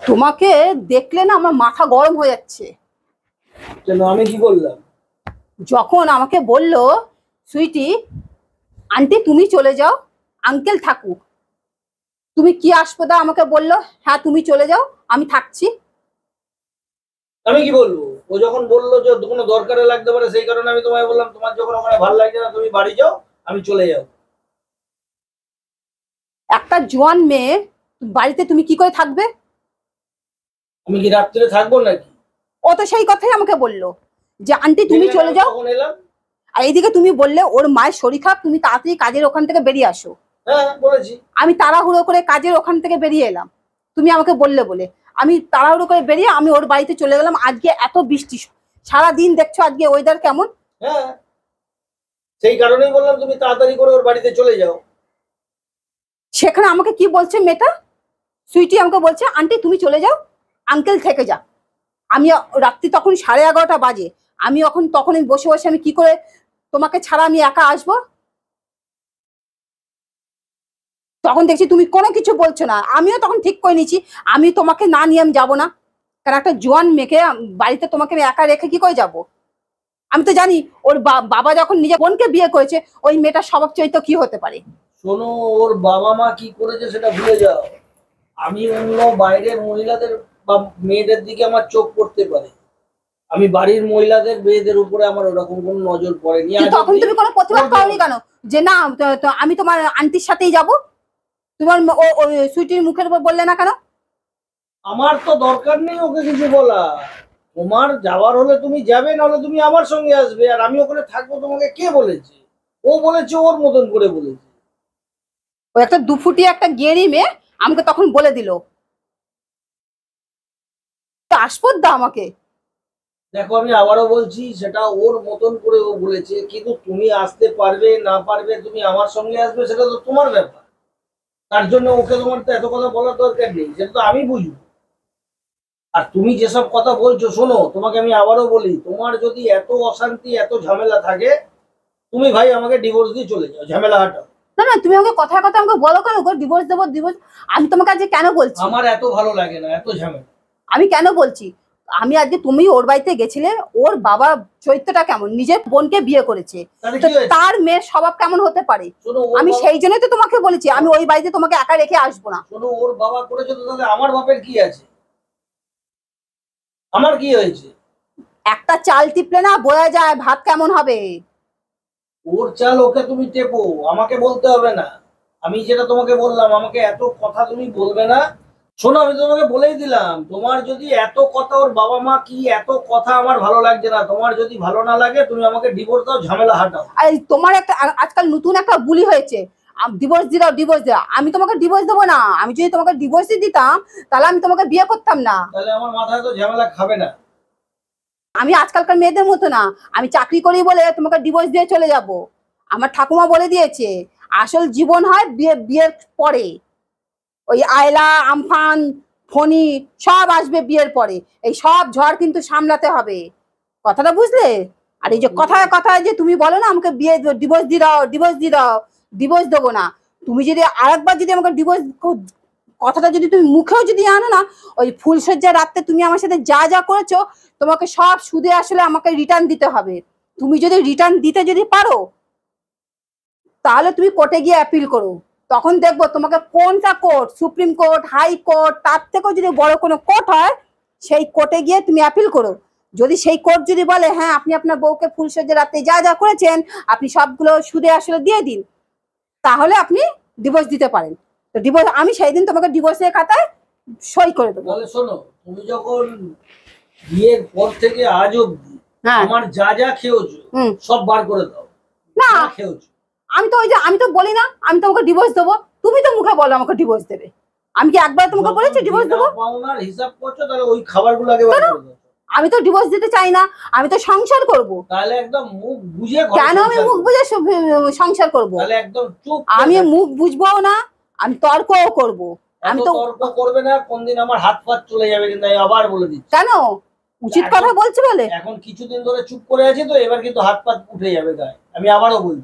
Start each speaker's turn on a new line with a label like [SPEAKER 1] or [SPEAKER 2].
[SPEAKER 1] তোমাকে দেখলে না আমার মাথা গরম হয়ে যাচ্ছে।
[SPEAKER 2] কেন, আমি কি বললাম?
[SPEAKER 1] যখন আমাকে বললো সুইটি আন্টি তুমি চলে যাও, আঙ্কেল থাকুক, তুমি কি আসপদা আমাকে বললো হ্যাঁ তুমি চলে যাও আমি থাকছি।
[SPEAKER 2] আমি কি বলবো? ও যখন বললো যে কোনো দরকারে লাগতে পারে, সেই কারণে আমি তোমায় বললাম তোমার যখন ওখানে ভালো লাগছে না তুমি বাড়ি যাও, আমি চলে যাও।
[SPEAKER 1] একটা জোয়ান মেয়ে বাড়িতে তুমি কি করে থাকবে?
[SPEAKER 2] আমি কি রাত্রে থাকবো নাকি?
[SPEAKER 1] ও তো সেই কথাই আমাকে বললো যে আন্টি তুমি চলে যাও।
[SPEAKER 2] কখন এলাম?
[SPEAKER 1] আর এইদিকে তুমি বললে ওর মায়ের শরীর খারাপ, তুমি তাড়াতাড়ি কাজের ওখান থেকে বেরিয়ে আসো।
[SPEAKER 2] হ্যাঁ বলেছি।
[SPEAKER 1] আমি তাড়াহুড়ো করে কাজের ওখান থেকে বেরিয়ে এলাম, তুমি আমাকে বললে বলে আমি তাড়াহুড়ো করে বেরিয়ে আমি ওর বাড়িতে চলে গেলাম। আজকে এত বৃষ্টি, সারা দিন দেখছো আজকে ওয়েদার কেমন।
[SPEAKER 2] হ্যাঁ, সেই কারণেই বললাম তুমি তাড়াতাড়ি করে ওর বাড়িতে চলে যাও।
[SPEAKER 1] সেখানে আমাকে কি বলছে মেয়েটা, সুইটি আমাকে বলছে আন্টি তুমি চলে যাও, আঙ্কেল থেকে যা। আমি রাত্রি তখন 11:30 বাজে, আমি তখন বসে বসে আমি কি করে তোমাকে ছাড়া আমি একা আসবো? তখন দেখছি তুমি কোনো কিছু বলছো না, আমিও তখন ঠিক করে নিয়েছি আমি তোমাকে না নিয়ে আমি যাবো না, কারণ একটা জোয়ান মেয়েকে বাড়িতে তোমাকে আমি একা রেখে কি করে যাব? আমি তো জানি ওর বাবা যখন নিজের বোনকে বিয়ে করেছে ওই মেয়েটার স্বভাব চরিত্র কি হতে পারে।
[SPEAKER 2] শোনো, ওর বাবা মা কি করেছে সেটা ভুলে যাও। আমি অন্য বাইরের মহিলাদের বা মেয়েদের দিকে আমার চোখ পড়তে পারে, আমি বাড়ির মহিলাদের মেয়েদের উপরে আমার ওরকম কোনো নজর পড়েনি।
[SPEAKER 1] তখন তুমি কোনো প্রতিবাদ করনি কেন যে না আমি তোমার আন্টির সাথেই যাব? তোমার সুইটির মুখের উপর বললে না কেন?
[SPEAKER 2] আমার তো দরকার নেই ওকে কিছু বলা। তোমার যাওয়ার হলে তুমি যাবে, নাহলে তুমি আমার সঙ্গে আসবে, আর আমি ওখানে থাকবো। তোমাকে কে বলেছে? ও বলেছে ওর মতন করে বলেছে।
[SPEAKER 1] ওই একটা দুফুটি একটা গেঁড়ি মেয়ে আমাকে তখন বলে দিল, আসপদ্দা আমাকে।
[SPEAKER 2] দেখো, আমি আবারও বলছি, সেটা ওর মতন করে ও বলেছে, কিন্তু তুমি আসতে পারবে না পারবে, তুমি আমার সঙ্গে আসবে, সেটা তো তোমার ব্যাপার। তার জন্য ওকে তোমার তো এত কথা বলার দরকার নেই, সেটা তো আমি বুঝবো। আর তুমি যেসব কথা বলছো, শোনো, তোমাকে আমি আবারও বলি, তোমার যদি এত অশান্তি এত ঝামেলা থাকে, তুমি ভাই আমাকে ডিভোর্স দিয়ে চলে যাও, ঝামেলা হাঁটাও।
[SPEAKER 1] না না তুমি আমাকে কথায় কথায় আমাকে বলো কেন গো ডিভোর্স দেবো ডিভোর্স? আমি তোমাকে আজকে কেন বলছি?
[SPEAKER 2] আমার এত ভালো লাগে না এত ঝামেলা।
[SPEAKER 1] আমি কেন বলছি, আমি আজকে তুমি ওর বাড়িতে গেছিলে, ওর বাবা চরিত্রটা কেমন, নিজের বোনকে বিয়ে করেছে, তো তার মেয়ের স্বভাব কেমন হতে পারে? আমি সেই জন্যই তো তোমাকে বলেছি আমি ওই বাড়িতে তোমাকে একা রেখে আসবো না।
[SPEAKER 2] শোনো, ওর বাবা করেছে তো, তাহলে আমার বাপের কি আছে? আমার কি হয়েছে?
[SPEAKER 1] একটা চাল টিপলে না বোঝা যায় ভাত কেমন হবে।
[SPEAKER 2] ওর চাল ওকে তুমি টেপো, আমাকে বলতে হবে না। আমি যেটা তোমাকে বললাম, আমাকে এত কথা তুমি বলবে না। শোনো, আমি তোমাকে বলেই দিলাম, তোমার যদি এত কথা, ওর বাবা মা কি এত কথা আমার ভালো লাগছে না। তোমার যদি ভালো না লাগে তুমি আমাকে ডিভোর্স দাও, ঝামেলা হাঁটাও।
[SPEAKER 1] আর তোমার একটা আজকাল নতুন একটা বুলি হয়েছে, ডিভোর্স দিও ডিভোর্স দাও। আমি তোমাকে ডিভোর্স দেবো না, আমি যদি তোমাকে ডিভোর্সই দিতাম তাহলে আমি তোমাকে বিয়ে করতাম না।
[SPEAKER 2] তাহলে আমার মাথায় তো ঝামেলা খাবে না।
[SPEAKER 1] আমি আজকালকার মেয়েদের মতো না, আমি চাকরি করি বলে তোমাকে ডিভোর্স দিয়ে চলে যাব। আমার ঠাকুমা বলে দিয়েছে আসল জীবন হয় বিয়ের পরে। ওই আয়লা আমফান ফণি সব আসবে বিয়ের পরে, এই সব ঝড় কিন্তু সামলাতে হবে, কথাটা বুঝলে? আর এই যে কথায় কথায় যে তুমি বলো না আমাকে বিয়ে ডিভোর্স দিয়ে দাও ডিভোর্স দিয়ে দাও, ডিভোর্স দেবো না। তুমি যদি আরেকবার যদি আমাকে ডিভোর্স কথাটা যদি তুমি মুখেও যদি আনো না, ওই ফুলসজ্জার রাত্রে তুমি আমার সাথে যা যা করেছো তোমাকে সব সুদে আসলে আমাকে রিটার্ন দিতে হবে। তুমি যদি রিটার্ন দিতে যদি পারো তাহলে তুমি কোর্টে গিয়ে অ্যাপিল করো, তখন দেখবো তোমাকে কোনটা court, supreme court high court তার থেকেও যদি বড় কোনো কোর্ট হয় সেই কোর্টে গিয়ে তুমি অ্যাপিল করো। যদি সেই কোর্ট যদি বলে হ্যাঁ আপনি আপনার বউকে ফুলসজ্জার রাতে যা যা করেছেন আপনি সবগুলো সুদে আসলে দিয়ে দিন, তাহলে আপনি ডিভোর্স দিতে পারেন। তো ডিভোর্স আমি সেই দিন তোমাকে ডিভোর্সের খাতায় সই করে দেবো।
[SPEAKER 2] তাহলে শোনো, তুমি যখন বিয়ের পর থেকে আজ অব্দি আমার যা যা খেয়েছো সব বার করে দাও।
[SPEAKER 1] না খেয়েছো, আমি তো ওই যে আমি তো বলি না আমি তোমাকে ডিভোর্স দেবো, তুমি তো মুখে বলো আমাকে ডিভোর্স দেবে। আমি কি একবার তোমাকে বলেছি ডিভোর্স দেবো?
[SPEAKER 2] পাওনার হিসাব করছো, তাহলে ওই খাবারগুলো আগে বার করে দাও।
[SPEAKER 1] আমি তো ডিভোর্স দিতে চাই না, আমি তো সংসার করব।
[SPEAKER 2] তাহলে একদম মুখ বুঝে,
[SPEAKER 1] কেন আমি মুখ বুঝে সংসার করব?
[SPEAKER 2] তাহলে একদম চুপ।
[SPEAKER 1] আমি মুখ বুঝবও না, আমি তর্কও করব।
[SPEAKER 2] আমি তো তর্ক করবে না, কোনদিন আমার হাত পাত চলে যাবে, কিন্তু আমি আবার বলে দিচ্ছি।
[SPEAKER 1] কেন উচিত কথা বলছি বলে?
[SPEAKER 2] এখন কিছুদিন ধরে চুপ করে আছি তো, এবার কিন্তু হাত পাত উঠে যাবে গায়ে, আমি আবারও বলছি।